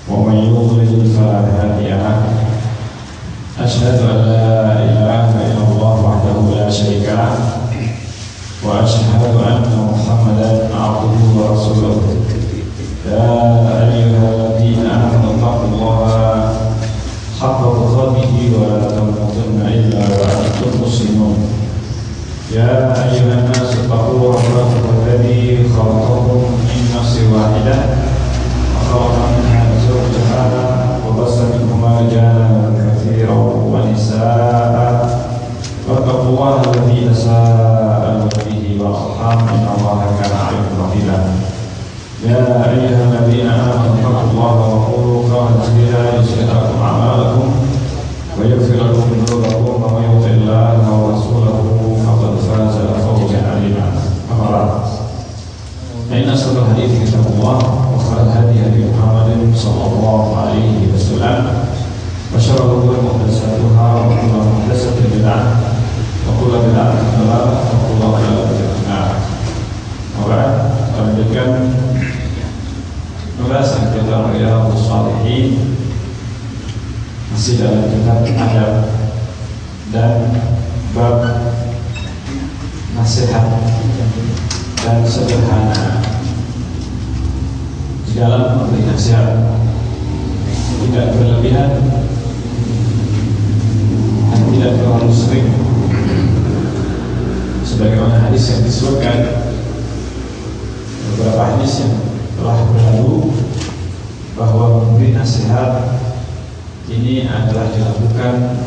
ومن يضلل فلا هادي له. أشهد أن لا إله إلا الله وحده لا شريك له وأشهد أن محمدا عبده ورسوله. يا أيها الذين آمنوا اتقوا الله حق تقاته ولا تموتن إلا وأنتم مسلمون. يا أيها الناس اتقوا ربكم الذي خلقكم من نفس واحدة وخلق منها زوجها وبث منهما رجالا كثيرا ونساء واتقوا الله الذي تساءلون به والأرحام إن الله كان عليكم رقيبا. يا أيها الذين آمنوا اتقوا الله وقولوا قولا سديدا يصلح لكم أعمالكم ويغفر لكم ذنوبكم ومن يطع الله ورسوله فقد فاز فوزا عظيما. أما بعد فإن أصدق الحديث كتاب الله وخير الهدي هدي محمد صلى الله عليه وسلم وشر الأمور محدثاتها وكل محدثة بدعة وكل بدعة ضلالة وكل ضلالة في النار. Alright, kita lanjutkan pembahasan kitab Riyadhus Shalihin, masih dalam kitab adab dan bab nasihat dan sederhana di dalam memberi nasihat, tidak berlebihan dan tidak terlalu sering, sebagaimana hadis yang disebutkan, beberapa hadis yang telah berlalu, bahwa memberi nasihat ini adalah dilakukan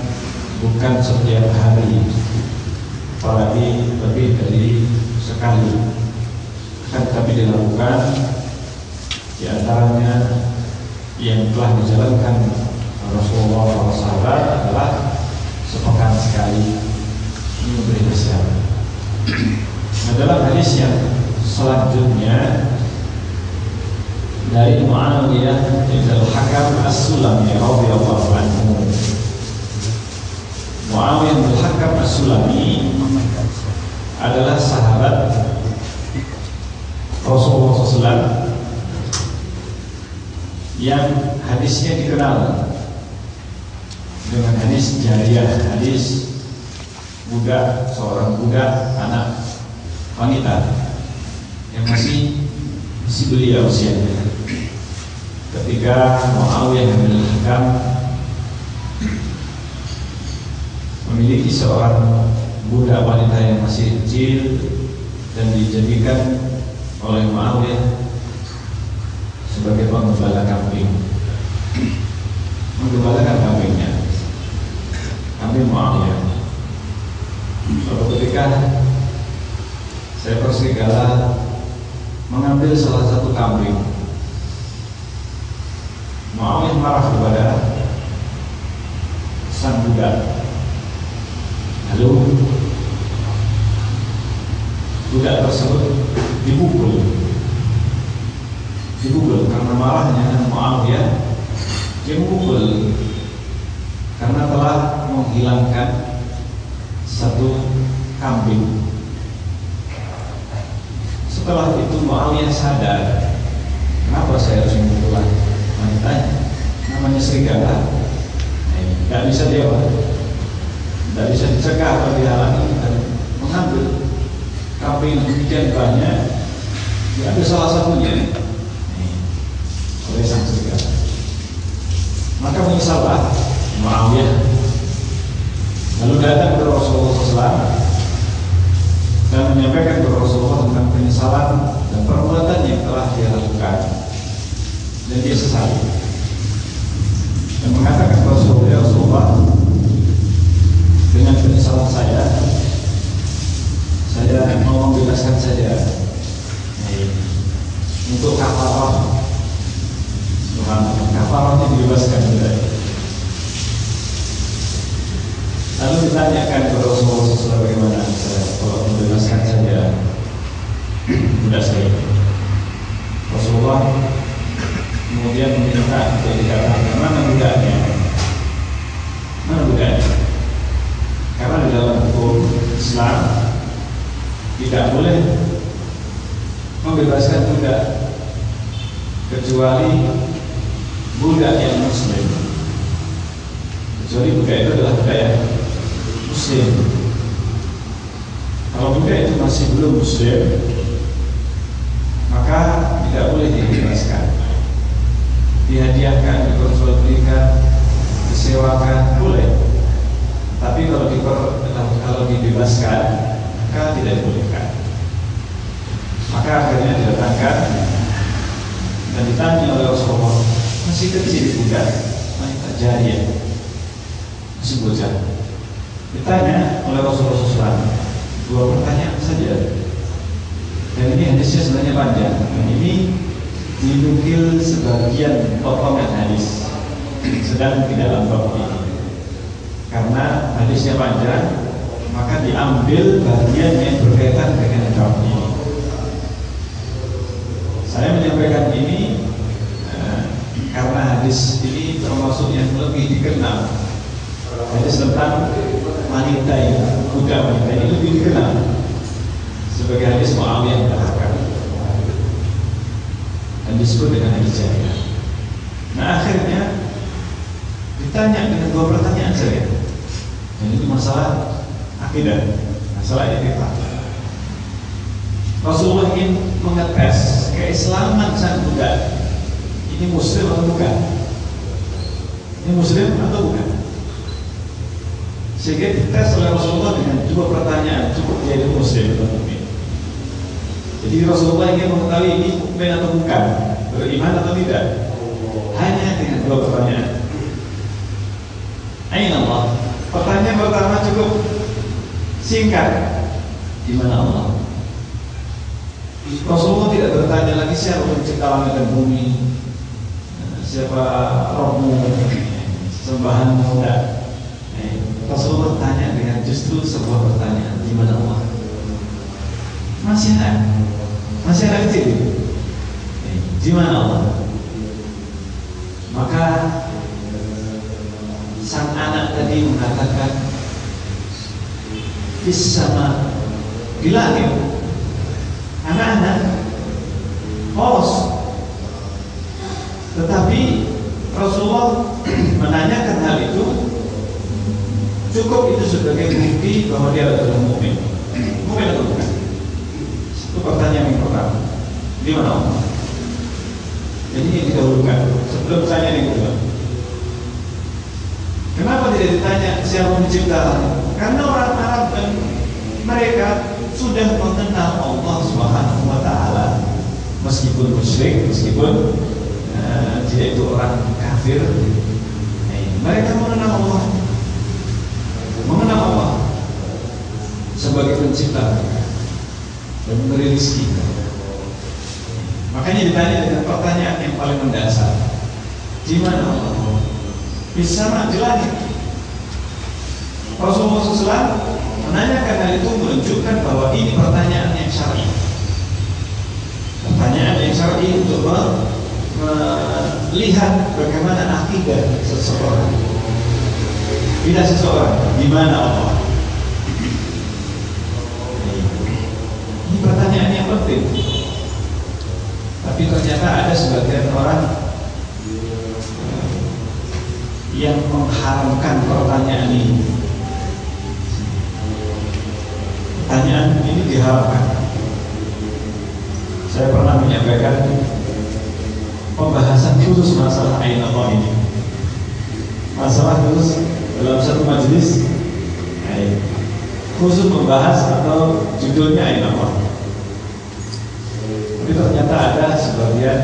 bukan setiap hari, apalagi lebih dari sekali, tapi dilakukan di antaranya yang telah dijalankan Rasulullah SAW adalah sepekan sekali memberi nasihat. Dalam hadis yang selanjutnya dari Muawiyah bin Al-Hakam As-Sulami radhiyallahu anhu. Muawiyah bin Al-Hakam As-Sulami adalah sahabat Rasulullah SAW yang hadisnya dikenal dengan hadis jariyah, hadis budak, seorang budak anak wanita yang masih belia usianya. Ketika Muawiyah bin Al-Hakam memiliki seorang budak wanita yang masih kecil dan dijadikan oleh Muawiyah sebagai penggembala kambing, menggembalakan kambingnya, kambing Muawiyah. Suatu ketika saya berserigala mengambil salah satu kambing. Muawiyah marah kepada sang budak. Lalu budak tersebut dipukul karena marahnya Muawiyah. Dia memukul karena telah menghilangkan satu kambing. Setelah itu Muawiyah sadar, kenapa saya harus memukul wanitanya? Namanya serigala, tidak bisa dia, tidak bisa dicegah atau dihalangi dan mengambil kambing yang demikian banyak. Diambil salah satunya oleh sang serigala. Maka menyesallah Muawiyah, lalu datang kepada Rasulullah SAW dan menyampaikan kepada Rasulullah tentang penyesalan dan perbuatan yang telah dia lakukan, dan dia sesali, dan mengatakan kepada Rasulullah, dengan penyesalan saya mau membebaskan saja untuk kafarah. Kafarahnya dibebaskan juga. Lalu ditanyakan kepada Rasulullah SAW, bagaimana kalau membebaskan saja budak saya? Rasulullah kemudian meminta untuk dikatakan mana budaknya. Karena di dalam hukum Islam tidak boleh membebaskan budak kecuali budak yang muslim, kecuali budak itu adalah budak yang muslim. Kalau budak itu masih belum muslim, maka tidak boleh dibebaskan, dihadiahkan, diperjualbelikan, disewakan, boleh. Tapi kalau dibebaskan, maka tidak dibolehkan. Maka akhirnya didatangkan dan ditanya oleh Rasulullah, masih kecil budak, wanita jariah, masih bocah. Ditanya oleh Rasulullah SAW 2 pertanyaan saja. Dan ini hadisnya sebenarnya panjang. Ini dinukil sebagian potongan hadis, sedang di dalam bab ini. Karena hadisnya panjang, maka diambil bagian yang berkaitan dengan bab ini. Saya menyampaikan ini karena hadis ini termasuk yang lebih dikenal. Hadis tentang wanita ini, budak wanita ini lebih dikenal sebagai hadis Muawiyah bin Hakam dan disebut dengan hadis jariah. Nah, akhirnya ditanya dengan 2 pertanyaan saja. Dan itu masalah akidah, masalah etika. Rasulullah ingin mengetes keislaman sang budak. Ini muslim atau bukan? Ini muslim atau bukan? Sehingga dites oleh Rasulullah dengan 2 pertanyaan, cukup dia itu muslim atau mukmin. Jadi Rasulullah ingin mengetahui ini mukmin atau bukan, beriman atau tidak, hanya dengan 2 pertanyaan. Aina Allah. Pertanyaan pertama cukup singkat, di mana Allah? Rasulullah tidak bertanya lagi siapa pencipta langit dan bumi, siapa Rabbmu, sembahanmu, tidak. Rasulullah tanya dengan justru sebuah pertanyaan, di mana Allah? Masih ada kecil, di mana Allah? Maka sang anak tadi mengatakan, fis sama, di langit. Anak-anak polos. Tetapi Rasulullah menanyakan hal itu, cukup itu sebagai bukti bahwa dia adalah mukmin. Mukmin atau bukan? Itu pertanyaan yang pertama. Di mana Allah? Jadi ini didahulukan sebelum tanya yang kedua. Kenapa tidak ditanya siapa pencipta? Karena orang Arab dan mereka sudah mengenal Allah Subhanahu wa Ta'ala, meskipun musyrik, meskipun dia itu orang kafir, mereka mengenal Allah sebagai pencipta dan memberi rezeki. Makanya ditanya dengan pertanyaan yang paling mendasar, di mana Allah? Bisa di langit. Rasulullah SAW menanyakan hal itu menunjukkan bahwa ini pertanyaan yang syar'i. Pertanyaan yang syar'i untuk melihat bagaimana akidah seseorang. Bila seseorang, di mana Allah? Ini pertanyaan yang penting. Tapi ternyata ada sebagian orang yang mengharamkan pertanyaan ini. Pertanyaan ini diharamkan. Saya pernah menyampaikan pembahasan khusus masalah ain Allah ini. Masalah khusus dalam satu majelis khusus membahas atau judulnya ain Allah. Tapi ternyata ada sebagian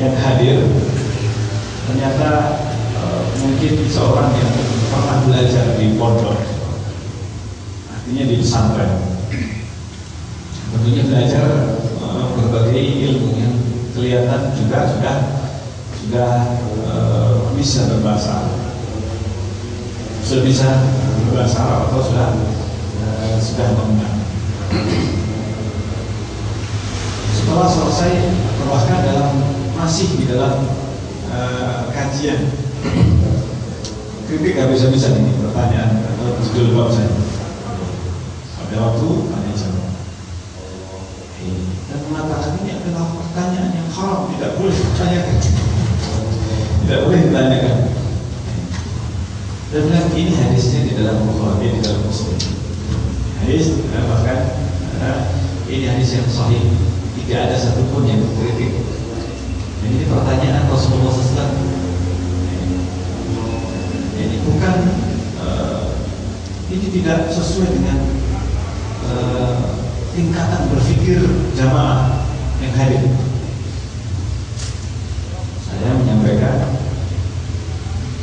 yang hadir, ternyata mungkin seorang yang pernah belajar di pondok, artinya di pesantren, tentunya belajar berbagai ilmu yang kelihatan juga sudah bisa berbahasa Arab, sudah bisa berbahasa Arab atau sudah mengenal. Setelah selesai, bahkan masih di dalam kajian, kritik gak bisa-bisa ini pertanyaan atau judul bab saya. Ada waktu tanya jawab. Dan mengatakan ini adalah pertanyaan yang haram, tidak boleh ditanyakan. Tidak boleh ditanyakan. Dan bilang ini hadisnya di dalam Bukhari, di dalam Muslim. Hadis bahkan ini hadis yang sahih, tidak ada satupun yang mengkritik. Dan ini pertanyaan Rasulullah SAW. Ini bukan ini tidak sesuai dengan tingkatan berpikir jamaah yang hadir. Saya menyampaikan,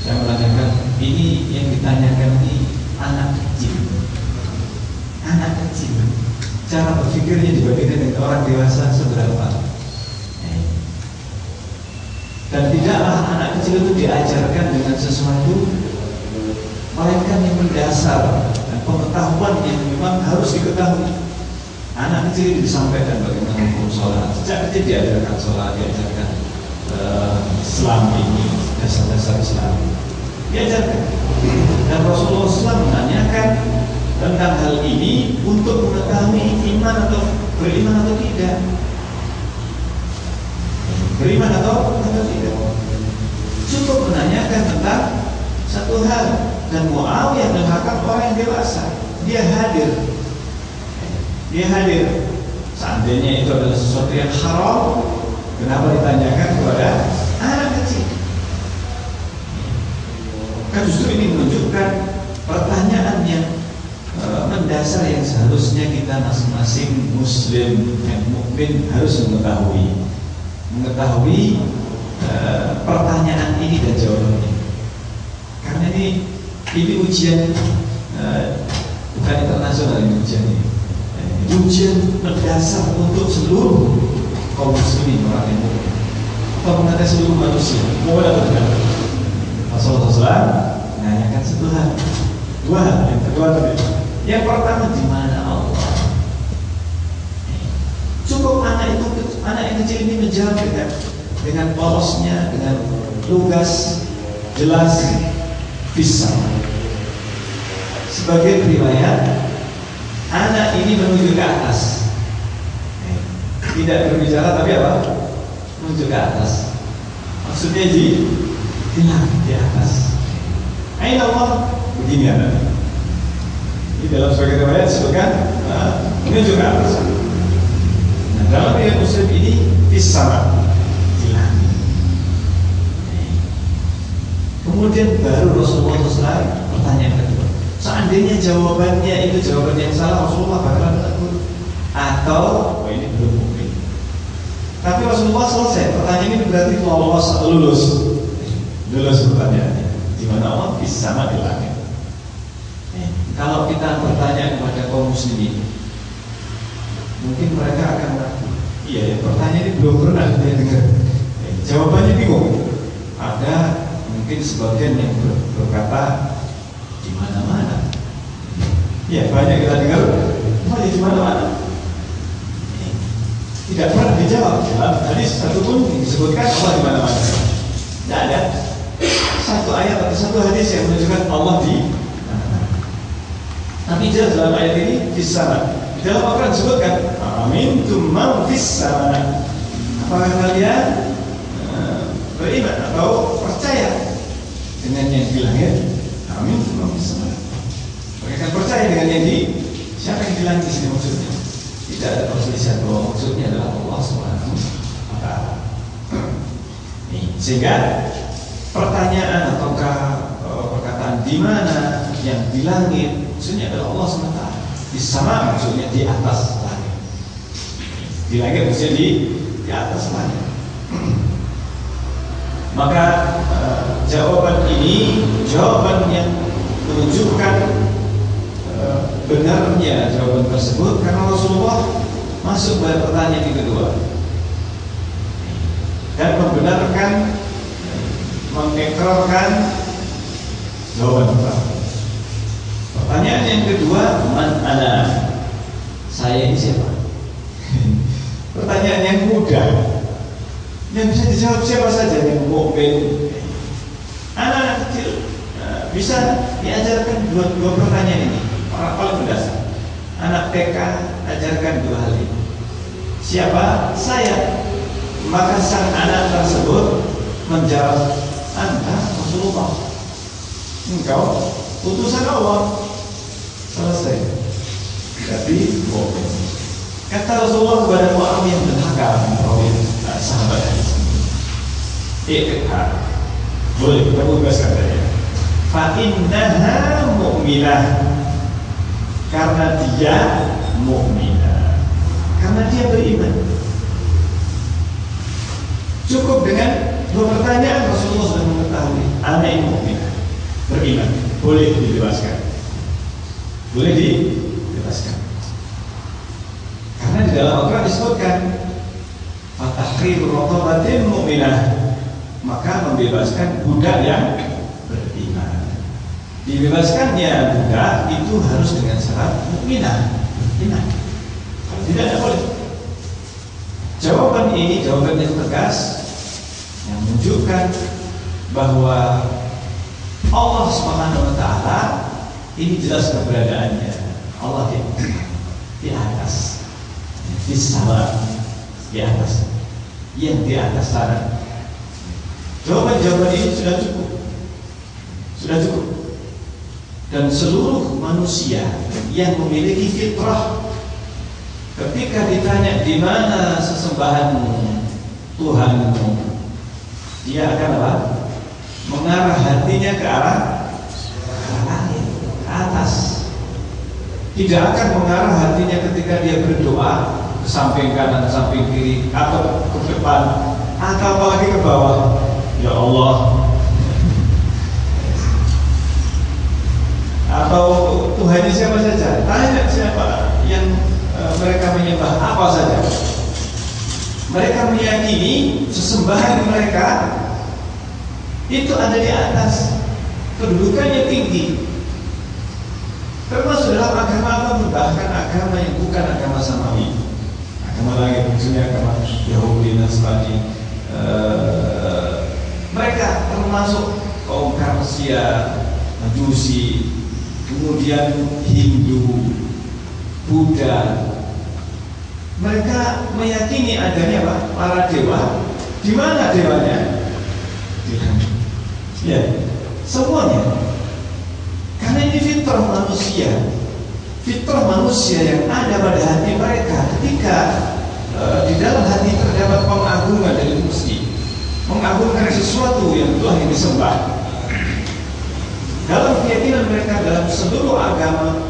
saya menanyakan, ini yang ditanyakan ini anak kecil. Anak kecil, cara berpikirnya dibandingkan dengan orang dewasa seberapa? Dan tidaklah anak kecil itu diajarkan dengan sesuatu melainkan yang mendasar dan pengetahuan yang memang harus diketahui. Anak kecil itu disampaikan bagaimana hukum sholat. Sejak kecil diajarkan sholat, diajarkan Islam ini, dasar-dasar Islam diajarkan. Dan Rasulullah SAW menanyakan tentang hal ini untuk mengetahui iman atau beriman atau tidak, beriman atau tidak. Cukup menanyakan tentang satu hal. Dan Muawiyah bin Hakam orang yang dewasa, dia hadir. Seandainya itu adalah sesuatu yang haram, kenapa ditanyakan kepada anak kecil? Kan justru ini menunjukkan pertanyaan yang mendasar yang seharusnya kita masing-masing muslim dan mukmin harus mengetahui pertanyaan ini dan jawabannya. Karena ini ujian bukan internasional, ini ujian mendasar untuk seluruh kaum muslimin, orang yang mukmin, atau mengenai seluruh manusia. Mau atau tidak? Rasulullah SAW menanyakan satu hal, dua hal. Yang kedua tadi, yang pertama di mana Allah? Cukup anak yang kecil ini menjawab dengan polosnya, dengan lugas, jelas, bisa. Sebagai riwayat, anak ini menuju ke atas. Tidak berbicara tapi apa? Menuju ke atas. Maksudnya di atas. Aina Allah, begini anak. Di dalam sebagai riwayat disebutkan menuju ke atas. Nah, dalam riwayat Muslim ini bisa di langit. Kemudian baru Rasulullah SAW pertanyaan kedua. Seandainya jawabannya itu jawaban yang salah, Rasulullah bakalan tegur atau ini belum mungkin. Tapi Rasulullah selesai pertanyaan ini, berarti lolos atau lulus pertanyaannya. Di mana Allah bisa sama di langit. Kalau kita bertanya kepada kaum muslimin, mungkin mereka akan ragu. Iya, pertanyaan ini belum pernah dia dengar. Jawabannya bingung. Ada mungkin sebagian yang berkata di mana-mana. Ya, banyak kita dengar, di mana-mana. Tidak pernah dijawab. Dalam hadis satupun disebutkan Allah di mana-mana. Tidak ada satu ayat atau satu hadis yang menunjukkan Allah di mana-mana. Tapi jelas dalam ayat ini di sana. Di dalam Al-Quran disebutkan amintum man fis sama. Apakah kalian beriman atau percaya dengan yang di langit? Amintum man fis sama. Mereka akan percaya dengan yang di siapa yang di langit di sini maksudnya? Tidak ada perselisihan bahwa maksudnya adalah Allah Subhanahu wa Ta'ala. Sehingga pertanyaan ataukah perkataan di mana yang di langit maksudnya adalah Allah Subhanahu wa Ta'ala. Di sama maksudnya di atas langit. Di langit maksudnya di atas langit. Maka jawaban ini jawaban yang menunjukkan benarnya jawaban tersebut karena Rasulullah masuk pada pertanyaan yang kedua dan membenarkan, mengikrarkan jawaban pertama. Pertanyaan yang kedua, man ana? Saya ini siapa? Pertanyaan yang mudah yang bisa dijawab siapa saja, yang mukmin, anak-anak kecil bisa diajarkan dua pertanyaan ini. Orang paling mendasar, anak TK ajarkan dua hal ini. Siapa? Saya. Maka sang anak tersebut menjawab, engkau utusan Allah. Selesai. Jadi mukmin. Kata Rasulullah kepada Muawiyah bin Hakam, sahabat hadis. Iqha. Boleh kita ubah katanya. Fa innaha mu'minah. Karena dia mukminah. Karena dia beriman. Cukup dengan dua pertanyaan Rasulullah sudah mengetahui anak ini mukminah, beriman, boleh dibebaskan. Boleh dibebaskan. Karena di dalam Al-Quran disebutkan fatahriru raqabatin mu'minah, maka membebaskan budak yang beriman. Dibebaskannya budak itu harus dengan syarat mukminah, beriman. Kalau tidak boleh. Jawaban ini jawaban yang tegas yang menunjukkan bahwa Allah Subhanahu wa taala ini jelas keberadaannya. Allah di atas, di sama, di atas, yang di atas sana. Jawaban ini sudah cukup. Sudah cukup. Dan seluruh manusia yang memiliki fitrah, ketika ditanya di mana sesembahanmu, Tuhanmu, dia akan apa? Mengarah hatinya ke arah langit, ke atas. Tidak akan mengarah hatinya ketika dia berdoa ke samping kanan, samping kiri, atau ke depan, atau apalagi ke bawah. Ya Allah. Atau Tuhannya siapa saja? Tanya siapa yang mereka menyembah apa saja. Mereka meyakini sesembahan mereka itu ada di atas, kedudukannya tinggi. Termasuk dalam agama-agama, bahkan agama yang bukan agama samawi, agama langit, maksudnya agama Yahudi, Nasrani. Mereka termasuk kaum Persia, Majusi, kemudian Hindu, Buddha. Mereka meyakini adanya apa? Para dewa. Di mana dewanya? Ya, semuanya. Karena ini fitrah manusia. Fitrah manusia yang ada pada hati mereka ketika di dalam hati terdapat pengagungan dari Gusti, mengagungkan sesuatu yang Tuhan yang disembah. Dalam keyakinan mereka dalam seluruh agama,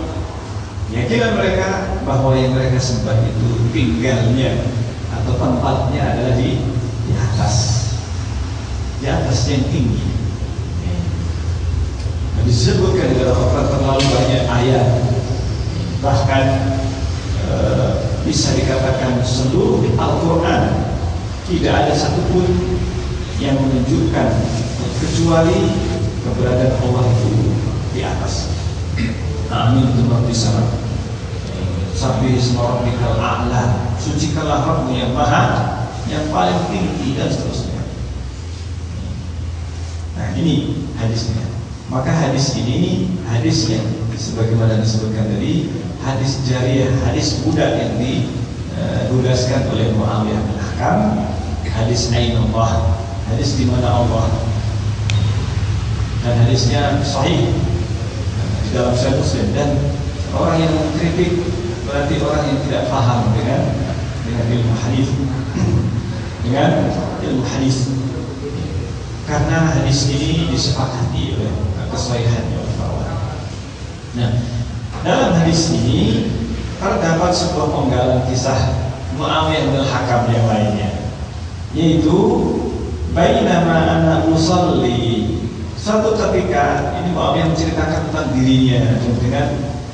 keyakinan mereka bahwa yang mereka sembah itu tinggalnya atau tempatnya adalah di atas yang tinggi. Disebutkan dalam Al-Quran terlalu banyak ayat, bahkan bisa dikatakan seluruh Al-Quran tidak ada satupun yang menunjukkan kecuali keberadaan Allah itu di atas. Amin tu Rabbi sama. Sabbi isma rabbikal a'la. Sucikanlah Rabbmu yang maha, yang paling tinggi, dan seterusnya. Nah, ini hadisnya. Maka hadis ini hadis yang sebagaimana disebutkan tadi, hadis jariyah, hadis budak yang ditugaskan oleh Muawiyah bin Hakam, hadis Ainullah, hadis di mana Allah, dan hadisnya sahih di dalam Sahih Muslim. Dan orang yang mengkritik berarti orang yang tidak paham dengan ilmu hadis, dengan ilmu hadis. Karena hadis ini disepakati oleh kesahihannya oleh para ulama. Nah, dalam hadis ini terdapat sebuah penggalan kisah Muawiyah bin Hakam yang lainnya, yaitu bainama ana usalli. Suatu ketika ini Muawiyah menceritakan tentang dirinya dengan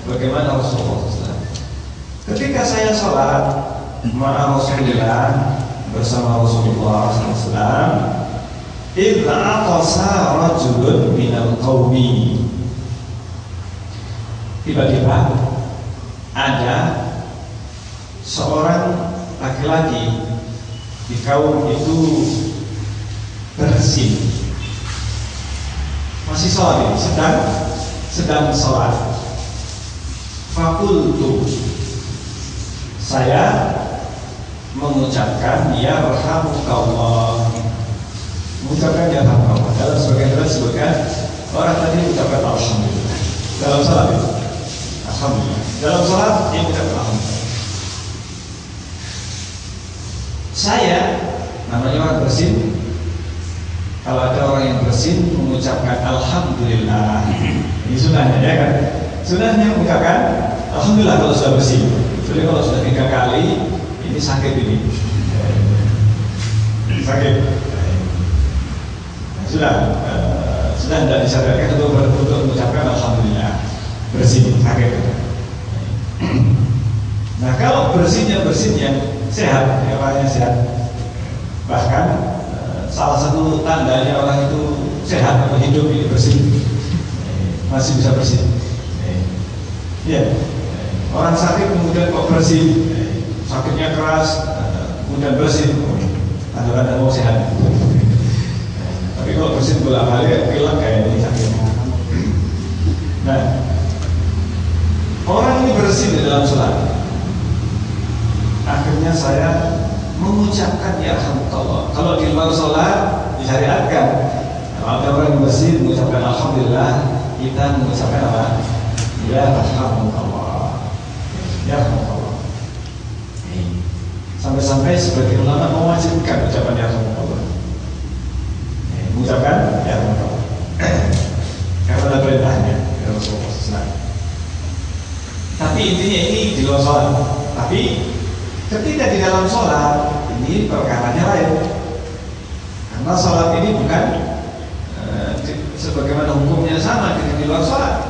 bagaimana Rasulullah SAW. Ketika saya sholat ma'a Rasulullah, bersama Rasulullah SAW, idza aqasa rajulun minal qaumi. Tiba-tiba ada seorang laki-laki di kaum itu bersin, masih sholat, sedang sholat. Fakultu, saya mengucapkan ya rahmukallah, mengucapkan ya rahmukallah. Dalam sebagian riwayat disebutkan orang tadi ini ucapkan alhamdulillah. Dalam salat itu, alhamdulillah. Dalam salat ini ucapkan alhamdulillah. Saya, namanya orang bersin. Kalau ada orang yang bersin mengucapkan alhamdulillah, ini sunahnya ya kan? Sunahnya mengucapkan alhamdulillah kalau sudah bersin. Jadi kalau sudah 3 kali, ini sakit ini. Sakit. Sudah tidak disadarkan untuk mengucapkan alhamdulillah, bersin sakit. Nah kalau bersin yang sehat, orangnya sehat, bahkan salah satu tandanya orang itu sehat atau hidup ini bersih, masih bisa bersih. Ya, orang sakit kemudian kok bersih, sakitnya keras, kemudian bersih, tanda-tanda mau sehat. Tapi kalau bersih bolak-balik hilang kayak ini sakitnya. Nah, orang ini bersih di dalam sholat. Akhirnya saya mengucapkan ya rahmatullah. Kalau di luar sholat disyariatkan, kalau ada orang yang bersih mengucapkan alhamdulillah, kita mengucapkan apa? Ya rahmatullah. Ya rahmatullah. Sampai-sampai sebagian ulama mewajibkan ucapan ya rahmatullah. Mengucapkan ya rahmatullah. Karena ada perintahnya ya Rasulullah. Tapi intinya ini di luar sholat. Tapi ketika di dalam sholat ini perkaranya lain, karena sholat ini bukan sebagaimana hukumnya sama dengan di luar sholat.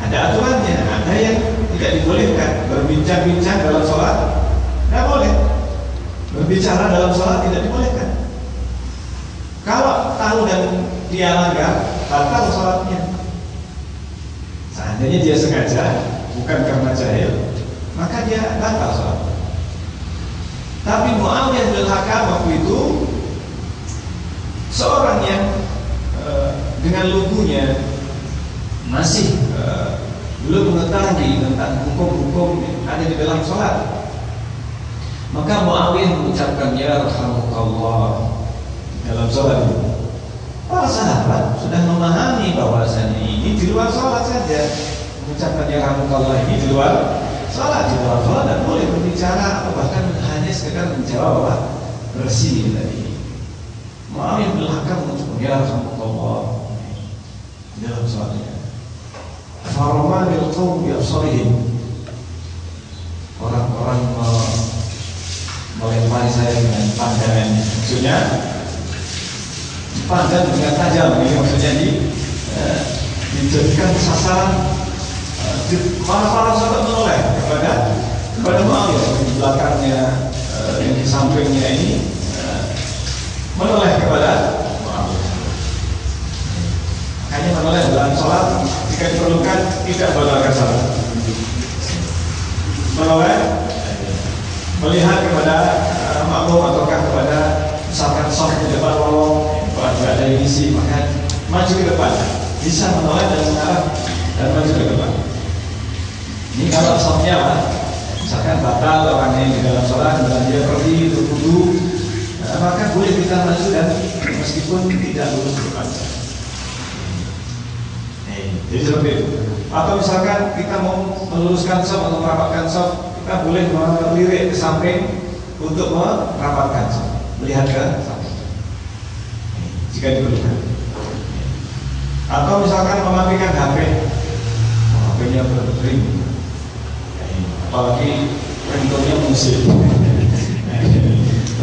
Ada aturannya, ada yang tidak dibolehkan. Berbincang-bincang dalam sholat tidak boleh. Berbicara dalam sholat tidak dibolehkan. Kalau tahu dan dia langgar, batal sholatnya. Seandainya dia sengaja, bukan karena jahil, maka dia batal sholat. Tapi Muawiyah bin Hakam waktu itu seorang yang dengan lugunya masih belum mengetahui tentang hukum-hukum yang ada di dalam sholat. Maka Muawiyah mengucapkan ya rahmatullah dalam sholat itu. Para sahabat sudah memahami bahwasanya ini di luar sholat saja. Mengucapkan ya rahmatullah ini di luar sholat, dan boleh berbicara atau bahkan hanya sekedar menjawab apa? Bersih tadi. Muawiyah bin Hakam mengucapkan ya rahmatullah dalam sholatnya. Faromanil qaum bi absarihim. Orang-orang melempari saya dengan pandangannya. Maksudnya pandang dengan tajam, ini maksudnya dijadikan sasaran. Para sahabat menoleh kepada Muawiyah di belakangnya, yang di sampingnya ini menoleh kepada Muawiyah. Hanya menoleh dalam sholat jika diperlukan, tidak membatalkan sholat. Menoleh melihat kepada makmum ataukah kepada misalkan sholat di depan lorong, kalau ada yang isi maka maju ke depan, bisa menoleh dan mengarah dan maju ke depan. Ini kalau sholatnya lah, misalkan batal orang yang di dalam sholat dan dia pergi untuk wudu, maka boleh kita maju dan meskipun tidak lurus ke depan. Jadi seperti itu. Atau misalkan kita mau meluruskan shaf atau merapatkan shaf, kita boleh melirik ke samping untuk merapatkan shaf, melihat ke samping jika diperlukan. Atau misalkan mematikan HP, HP-nya berdering, apalagi ringtone-nya musik,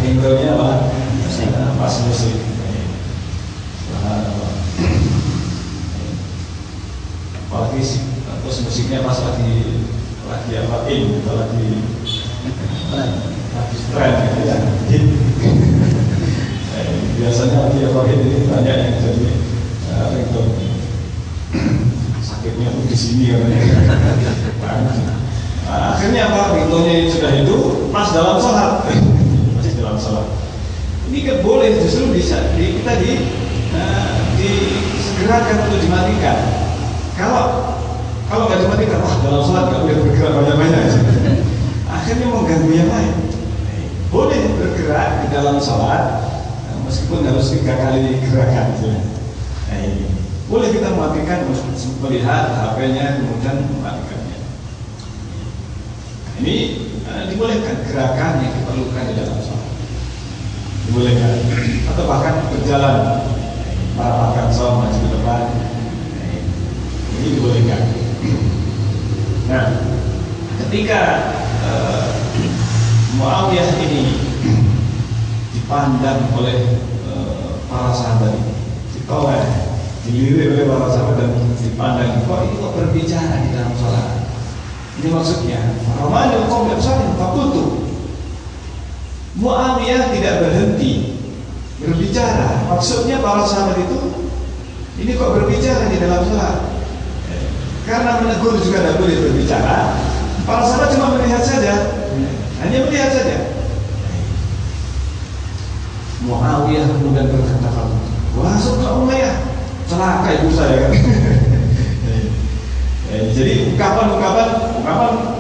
ringtone-nya apa? Pas musik. Apalagi terus musiknya pas lagi apa in atau lagi tren gitu ya, hit. Biasanya lagi apa hit ini banyak yang jadi ringtone. Sakitnya tuh di sini katanya. Akhirnya apa? Ringtone-nya sudah itu pas dalam sholat, masih dalam sholat. Ini kan boleh justru kita disegerakan untuk dimatikan. Kalau nggak dimatikan, wah dalam sholat nggak boleh bergerak banyak-banyak. Akhirnya mengganggu yang lain. Boleh bergerak di dalam sholat, meskipun harus 3 kali gerakan. Boleh kita mematikan, melihat HP-nya kemudian mematikannya. Ini dibolehkan, gerakan yang diperlukan di dalam sholat dibolehkan, atau bahkan berjalan merapatkan sholat maju ke depan, ini dibolehkan. Nah, ketika Muawiyah ini dipandang oleh para sahabat, ditoleh, dilirik oleh para sahabat dan dipandang, kok ini kok berbicara di dalam sholat? Ini maksudnya, Ramadhan kau tidak saling fakultu. Muawiyah tidak berhenti berbicara. Maksudnya para sahabat itu, ini kok berbicara di dalam sholat? Karena menegur juga tidak boleh berbicara. Para sahabat cuma melihat saja, hanya melihat saja. Muawiyah kemudian berkata, wah suka Umayyah, celaka ibu saya kan. Jadi ungkapan orang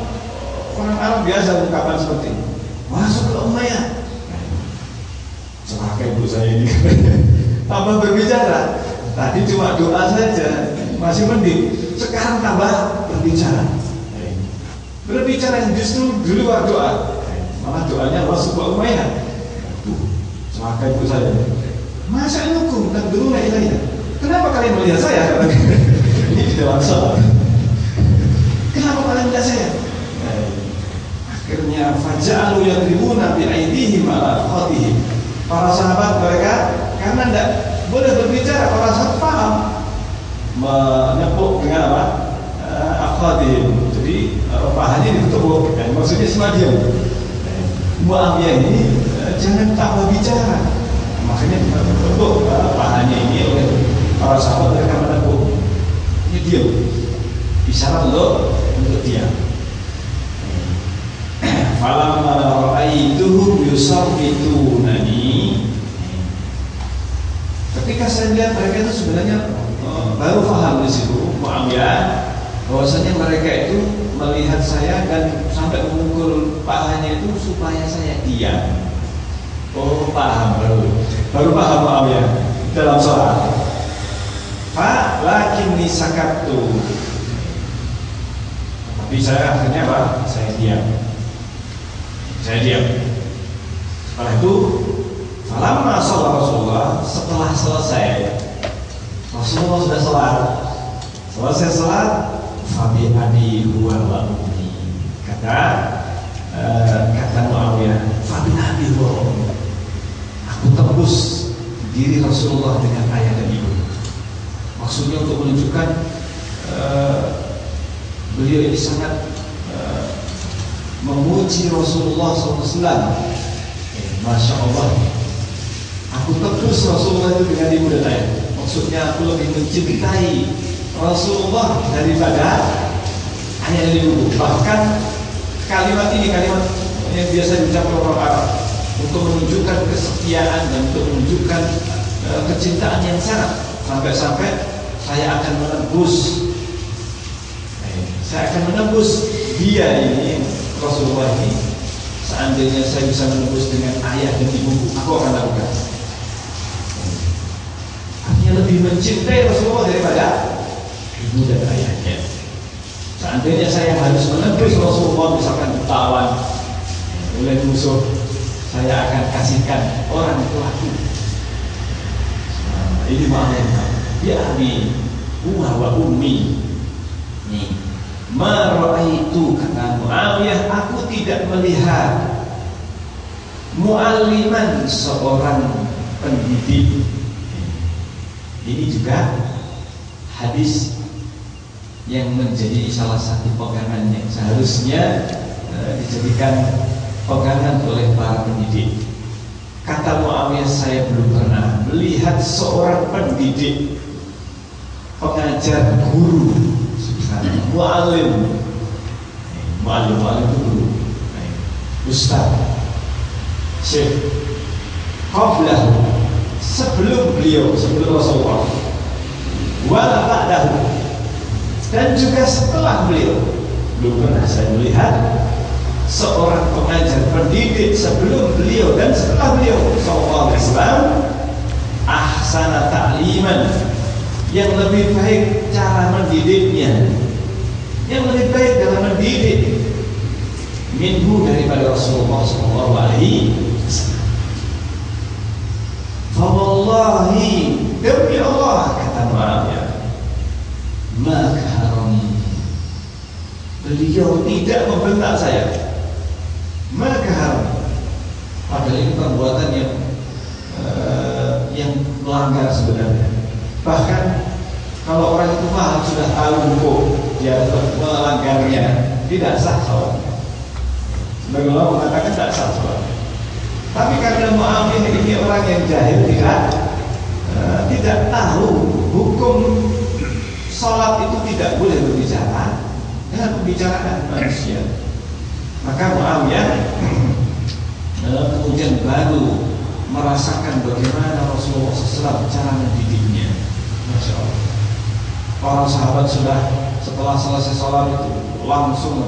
Arab biasa, ungkapan seperti ini. Masuk ke Umayyah, celaka ibu saya ini. Tambah berbicara. Tadi cuma doa saja, masih mending. Sekarang tambah berbicara. Berbicara yang justru di luar doa. Malah doanya masuk ke Umayyah. Celaka ibu saya. Masa ini hukum dan dulu lain-lain. Kenapa kalian melihat saya? Ini di dalam sholat. Kenapa kalian melihat saya? Akhirnya faja'alu yadribuna bi'aidihim ala akhadihim. Para sahabat mereka karena tidak boleh berbicara, para sahabat paham menyepuk dengan apa? Akhadihim. Jadi pahanya ditepuk, maksudnya semadiam. Muawiyah ini jangan tak berbicara. Makanya ditepuk pahanya ini oleh para sahabat, mereka menepuk. Ini diam. Isyarat untuk diam. Falamma ra'aituhum yusarritunani. Ketika saya lihat mereka itu sebenarnya baru paham di situ Muawiyah bahwasanya mereka itu melihat saya dan sampai memukul pahanya itu supaya saya diam. Oh, paham baru paham Muawiyah dalam sholat. Fa lakinni sakattu. Tapi saya akhirnya apa? Saya diam. Setelah itu, falamma sholat Rasulullah, setelah selesai, Rasulullah sudah sholat. Selesai sholat, fabi abi huwa wa ummi. Kata Muawiyah, fabi abi huwa wa ummi. Aku tebus diri Rasulullah dengan ayah dan ibu. Maksudnya untuk menunjukkan beliau ini sangat memuji Rasulullah SAW. Masya Allah, aku tebus Rasulullah itu dengan ibu dan ayah. Maksudnya aku lebih mencintai Rasulullah daripada ayah dan ibu. Bahkan kalimat ini kalimat yang biasa diucapkan orang Arab untuk menunjukkan kesetiaan dan untuk menunjukkan kecintaan yang sangat. Sampai-sampai saya akan menebus dia ini, Rasulullah ini. Seandainya saya bisa menebus dengan ayah dan ibuku, aku akan lakukan. Artinya lebih mencintai Rasulullah daripada ibu dan ayahnya. Seandainya saya harus menebus Rasulullah, misalkan ditawan oleh musuh, saya akan kasihkan orang tuaku. Ini maknanya, ya abi huwa wa ummi. Nih, maraitu, kata Muawiyah, aku tidak melihat mu'alliman, seorang pendidik. Ini juga hadis yang menjadi salah satu pegangan yang seharusnya dijadikan pegangan oleh para pendidik. Kata Muawiyah, saya belum pernah melihat seorang pendidik, pengajar, guru, mu'allim itu guru, ustaz, syekh, qablah, sebelum Rasulullah, wala ba'dahu, dan juga setelah beliau. Belum pernah saya melihat seorang pengajar, pendidik sebelum beliau dan setelah beliau sallallahu alaihi wasallam ahsana ta'liman, yang lebih baik cara mendidiknya, yang lebih baik dalam mendidik minhu daripada Rasulullah sallallahu alaihi wasallam. Fa wallahi, demi Allah, kata Muawiyah, maka harami, beliau tidak membentak saya. Maka harami, padahal ini perbuatan yang melanggar sebenarnya. Bahkan kalau orang itu paham, sudah tahu hukum, dia melanggarnya, tidak sah sholatnya. Sebagai Allah mengatakan tidak sah sholatnya. Tapi karena Muawiyah ini orang yang jahil, tidak tahu hukum sholat itu tidak boleh berbicara dengan pembicaraan manusia. Maka Muawiyah kemudian baru merasakan bagaimana Rasulullah SAW cara mendidiknya. Masya Allah. Para sahabat sudah setelah selesai sholat itu langsung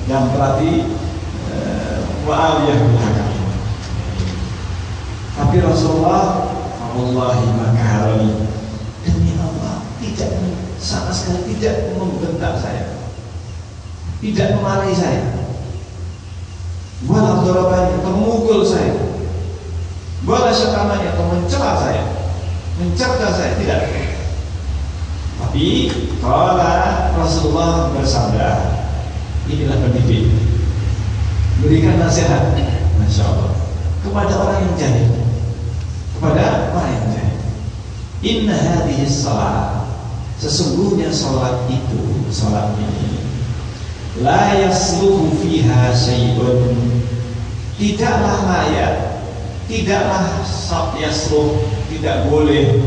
yang berarti Muawiyah belakang. Tapi Rasulullah, wallahi maka harami, demi Allah, tidak sama sekali tidak membentak saya, tidak memarahi saya, wala darabani, atau memukul saya, wala syatamani, atau mencela saya, mencerca saya, tidak. Tapi kalau Rasulullah bersabda, inilah pendidik, berikan nasihat, Masya Allah, kepada orang yang jahil, kepada orang yang jahil. Inna hadhihi salat, sesungguhnya salat itu, salat ini, la yasluhu fiha syai'un, tidaklah layak, tidaklah yasluh, tidak boleh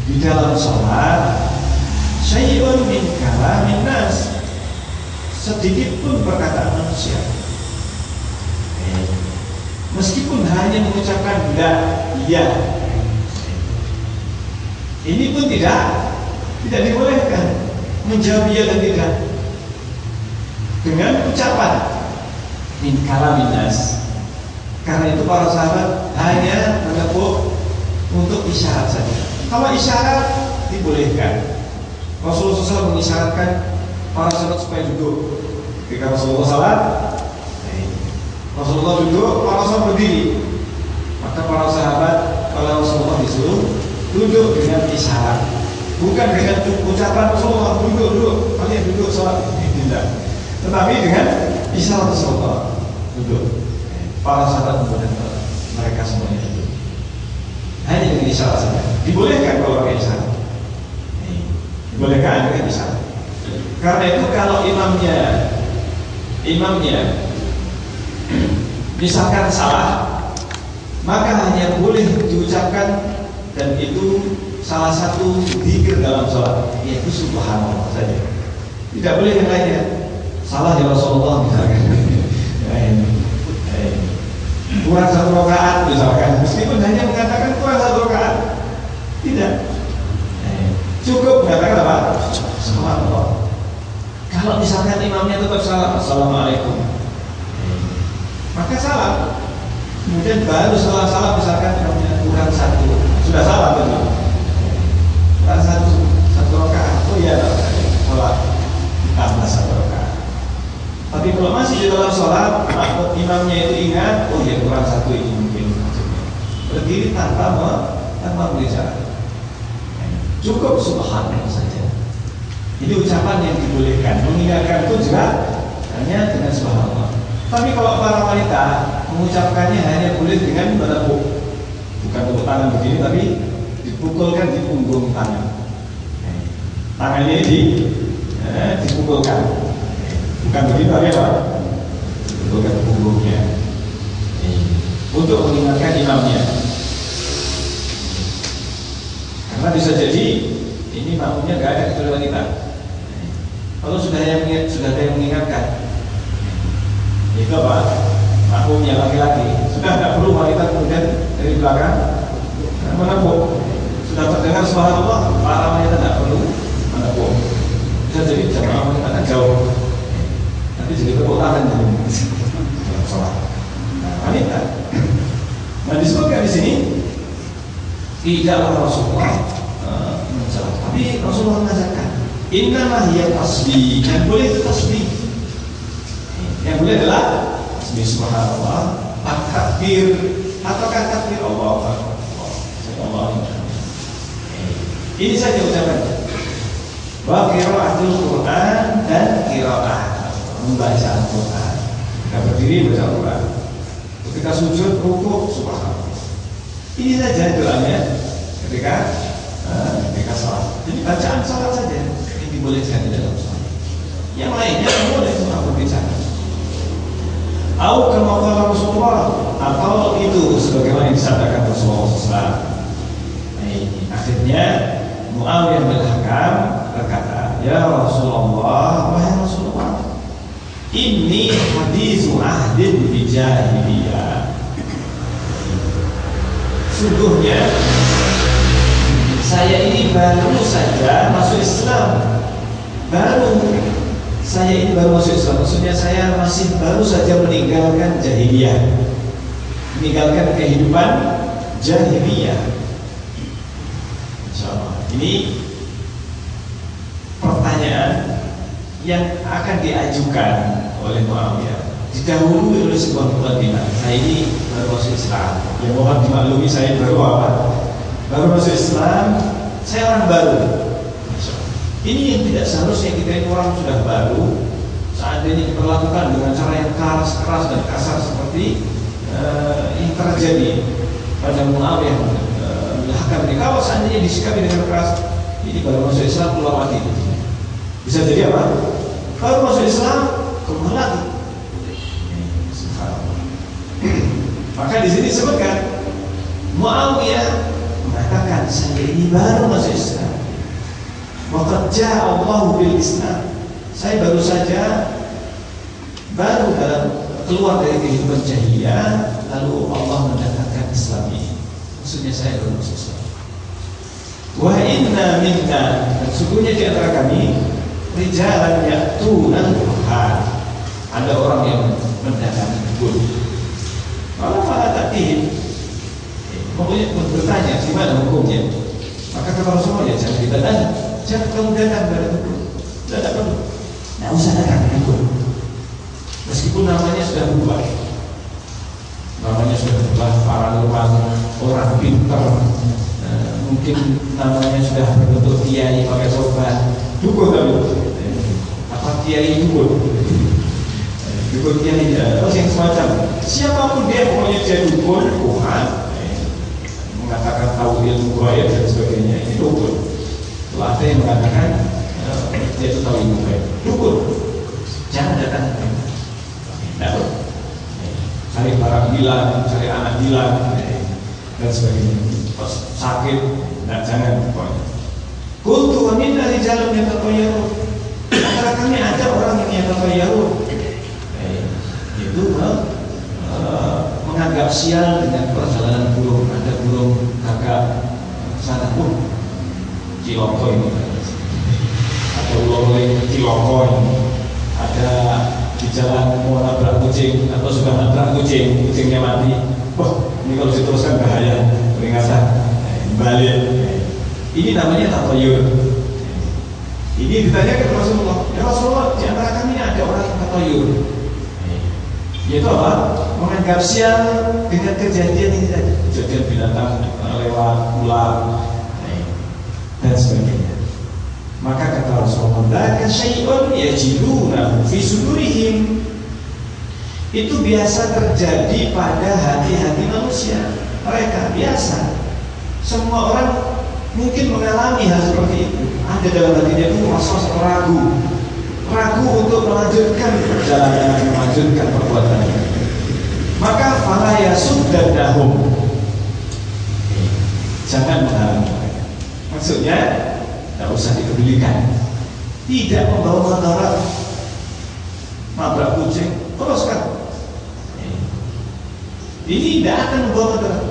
di dalam salat syai'un min kalamin nas, sedikit pun perkataan manusia. Meskipun hanya mengucapkan iya, ini pun tidak dibolehkan menjawab iya dan tidak dengan ucapan min kalamin nas. Karena itu para sahabat hanya menepuk untuk isyarat saja. Kalau isyarat dibolehkan. Rasulullah SAW mengisyaratkan para sahabat supaya duduk. Ketika Rasulullah salat, Rasulullah duduk, para sahabat berdiri. Maka para sahabat kalau Rasulullah disuruh duduk dengan isyarat, bukan dengan ucapan Rasulullah duduk, kalian duduk salat, tidak. Tetapi dengan isyarat Rasulullah duduk. Para sahabat kemudian mereka semuanya duduk. Hanya dengan isyarat saja. Dibolehkan kalau pakai isyarat. Dibolehkan dengan isyarat. Karena itu kalau imamnya misalkan salah, maka hanya boleh diucapkan, dan itu salah satu dzikir dalam sholat, yaitu subhanallah saja. Tidak boleh yang lainnya. Salah ya Rasulullah misalkan, kurang satu rakaat misalkan, meskipun hanya mengatakan kurang satu rakaat, tidak. Cukup mengatakan apa? Subhanallah. Kalau misalkan imamnya tetap salam, assalamualaikum, maka salam. Kemudian baru setelah salam misalkan imamnya kurang satu, sudah salam betul. Kurang satu rakaat. Oh iya, sholat tambah satu rakaat. Tapi kalau masih di dalam sholat, imamnya itu ingat, oh ya kurang satu ini mungkin maksudnya, berdiri tanpa berbicara. Cukup subhanallah saja. Jadi ucapan yang dibolehkan, mengingatkan pun juga hanya dengan subhanallah. Tapi kalau para wanita mengucapkannya hanya boleh dengan menepuk, bukan tepuk tangan begini, tapi dipukulkan di punggung tangan. Tangannya dipukulkan, bukan begini tapi apa? Dipukulkan punggungnya untuk mengingatkan imamnya. Karena bisa jadi ini makmumnya nggak ada kecuali wanita. Kalau sudah ada yang mengingatkan, itu apa? Makmumnya laki-laki, sudah tidak perlu wanita kemudian dari belakang menepuk. Sudah terdengar subhanallah, para wanita tidak perlu menepuk. Bisa jadi jamaah wanita kan jauh, nanti jadi tepuk tangan dalam sholat. Wanita. Nah disebutkan di sini, tidaklah Rasulullah mencela. Tapi Rasulullah mengatakan, innamah hiya tasbih. Yang boleh itu tasbih. Yang boleh adalah tasbih subhanallah, takbir, ataukah takbir Allah. Ini saja ucapannya. Wa qiraatul Quran dan qiraah, membaca Al-Quran. Ketika berdiri baca Al-Quran, ketika sujud rukuk subhanallah. Ini saja doanya ketika salat. Jadi bacaan salat saja yang dibolehkan di dalam salat. Yang lainnya boleh cuma berbicara. Au kama qala Rasulullah, atau itu sebagaimana yang disampaikan Rasulullah SAW. Akhirnya Muawiyah bin Hakam berkata, ya Rasulullah, wahai Rasulullah, ini hadithu ahdin bijahiliyah. Sungguhnya saya ini baru saja masuk Islam. Saya ini baru masuk Islam. Maksudnya saya masih baru saja meninggalkan jahiliyah, meninggalkan kehidupan jahiliyah. Ini pertanyaan yang akan diajukan oleh Muawiyah, didahului oleh sebuah mukadimah. Saya ini baru masuk Islam. Ya mohon dimaklumi, saya baru apa? Baru masuk Islam. Saya orang baru. Ini yang tidak seharusnya kita ini orang sudah baru. Seandainya diperlakukan dengan cara yang keras dan kasar seperti yang terjadi pada Muawiyah. Kalau seandainya disikapi dengan keras, ini baru masuk Islam keluar lagi. Bisa jadi apa? Baru masuk Islam keluar lagi. Maka di sini disebutkan Muawiyah mengatakan, saya ini baru masuk Islam. Waqad ja'a Allahu bil Islam. Saya baru saja dalam keluar dari kehidupan jahiliyah, lalu Allah mendatangkan Islam ini. Maksudnya saya baru masuk Islam. Wa inna minna, dan sungguhnya di antara kami rijalan ya'tuna al-Quran. Ada orang yang mendatangi dukun. Kalau malah takdir, pokoknya bertanya gimana hukumnya. Maka kata Rasulullah, ya jangan kita tanya, jangan kamu datang pada dukun. Tidak perlu. Tidak usah datang ke dukun. Meskipun namanya sudah berubah. Namanya sudah berubah, paranormal, orang pintar, mungkin namanya sudah berbentuk kiai pakai sorban, dukun tapi apa kiai dukun kiai atau yang semacam siapapun dia, pokoknya dia dukun, mengatakan tahu ilmu gaib dan sebagainya, ini dukun. Kalau ada yang mengatakan dia itu tahu ilmu gaib, dukun. Jangan datang ke mereka. Tidak perlu. Cari barang hilang, cari anak hilang dan sebagainya. Pas sakit, tidak, jangan pokoknya. Kuntu wa minna rijalun yatatayyarun. Antara kami ada orang yang yatatayyarun. Itu menganggap sial dengan perjalanan burung. Ada burung gagak sana pun ciloko ini. Ada ular ciloko ini. Ada di jalan mau nabrak kucing atau sudah nabrak kucing, kucingnya mati. Wah, ini kalau diteruskan bahaya. Peringatan balik. Ini namanya tatayur. Ini ditanya ke Rasulullah, ya Rasulullah, di antara kami ada orang yang tatayur. Yaitu apa? Menganggap sial dengan kejadian ini tadi, kejadian binatang lewat, ular dan sebagainya. Maka kata Rasulullah, "Dzaka syai'un yajiduna fi sudurihim." Itu biasa terjadi pada hati-hati manusia. Mereka biasa. Semua orang mungkin mengalami hal seperti itu. Ada dalam hatinya itu was-was, ragu untuk melanjutkan perjalanan, melanjutkan perbuatannya. Maka fala yasuddannahum, jangan menghalangi mereka. Maksudnya tidak usah dipedulikan. Tidak membawa madarat, nabrak kucing, teruskan. Ini tidak akan membawa madarat.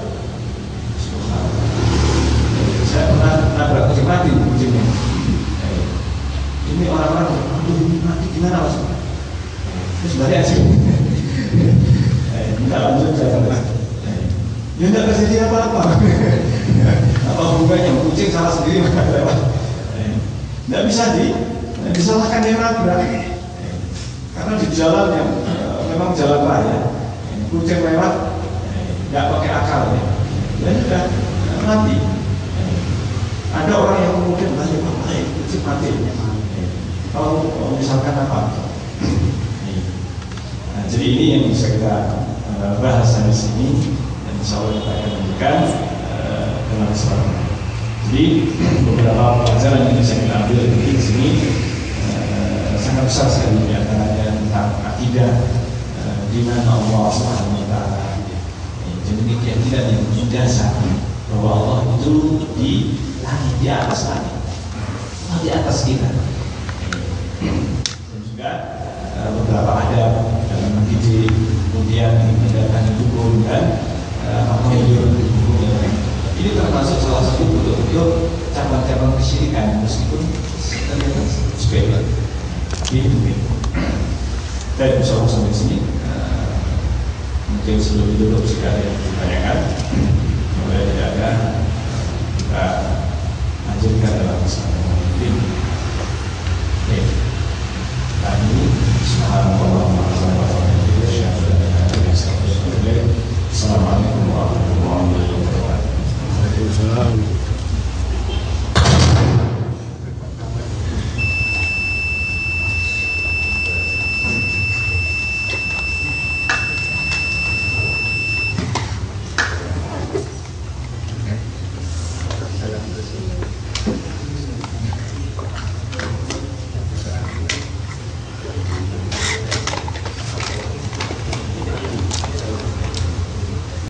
Saya pernah nabrak kucing, mati kucingnya. Ini orang-orang, aduh ini mati gimana mas? Terus balik aja. Minta lanjut saya. Ya tidak terjadi apa-apa. Apa hubungannya kucing salah sendiri maka lewat. Tidak bisa disalahkan yang nabrak. Karena di jalan yang memang jalan raya, kucing lewat nggak pakai akal ya, dan sudah mati. Ada orang yang kemudian balik kucing mati. Kalau misalkan apa? Nah, jadi ini yang bisa kita bahas di sini, dan insya Allah kita akan lanjutkan dalam kesempatan. Jadi beberapa pelajaran yang bisa kita ambil di sini sangat besar sekali, di antaranya tentang akidah di mana Allah Subhanahu Wa Taala. Jadi keyakinan yang mendasar bahwa Allah itu di langit, di atas langit, Allah di atas kita. Dan juga beberapa adab dalam mendidik, kemudian menegakkan hukum dan menghilangkan hukum. Ini termasuk salah satu bentuk cabang-cabang kesyirikan, meskipun ternyata sepele. Ini. Dan insyaallah sampai sini. Mungkin sebelum ditutup sekali yang ditanyakan.